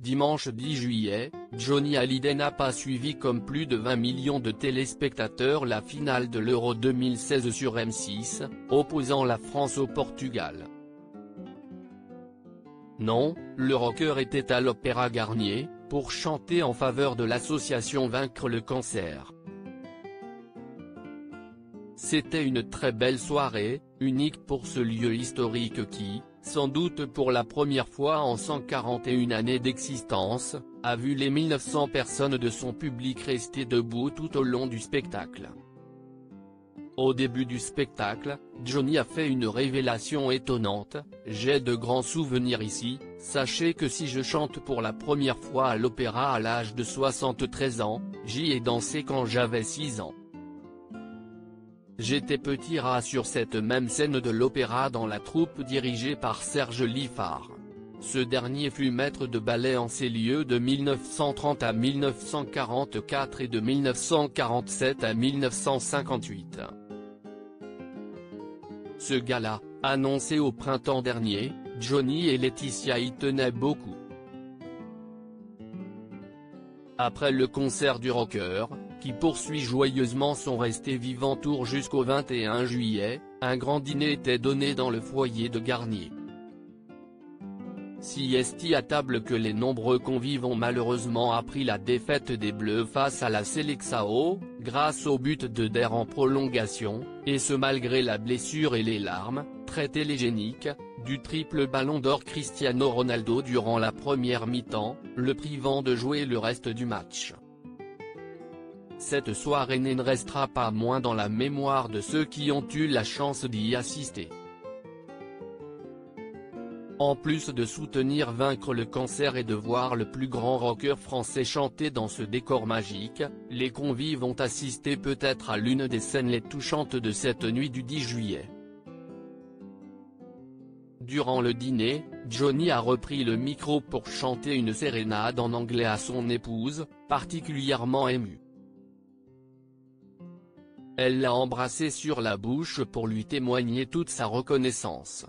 Dimanche 10 juillet, Johnny Hallyday n'a pas suivi comme plus de 20 millions de téléspectateurs la finale de l'Euro 2016 sur M6, opposant la France au Portugal. Non, le rocker était à l'Opéra Garnier, pour chanter en faveur de l'association Vaincre le cancer. C'était une très belle soirée, unique pour ce lieu historique qui, sans doute pour la première fois en 141 années d'existence, a vu les 1900 personnes de son public rester debout tout au long du spectacle. Au début du spectacle, Johnny a fait une révélation étonnante: « J'ai de grands souvenirs ici, sachez que si je chante pour la première fois à l'opéra à l'âge de 73 ans, j'y ai dansé quand j'avais 6 ans. J'étais petit rat sur cette même scène de l'opéra dans la troupe dirigée par Serge Liffard. Ce dernier fut maître de ballet en ces lieux de 1930 à 1944 et de 1947 à 1958. Ce gala, annoncé au printemps dernier, Johnny et Laetitia y tenaient beaucoup. Après le concert du rocker, qui poursuit joyeusement son resté vivant tour jusqu'au 21 juillet, un grand dîner était donné dans le foyer de Garnier. Si est à table que les nombreux convives ont malheureusement appris la défaite des Bleus face à la Seleção, grâce au but de Der en prolongation, et ce malgré la blessure et les larmes, très télégéniques, du triple ballon d'or Cristiano Ronaldo durant la première mi-temps, le privant de jouer le reste du match. Cette soirée ne restera pas moins dans la mémoire de ceux qui ont eu la chance d'y assister. En plus de soutenir Vaincre le cancer et de voir le plus grand rocker français chanter dans ce décor magique, les convives ont assisté peut-être à l'une des scènes les touchantes de cette nuit du 10 juillet. Durant le dîner, Johnny a repris le micro pour chanter une sérénade en anglais à son épouse, particulièrement émue. Elle l'a embrassé sur la bouche pour lui témoigner toute sa reconnaissance.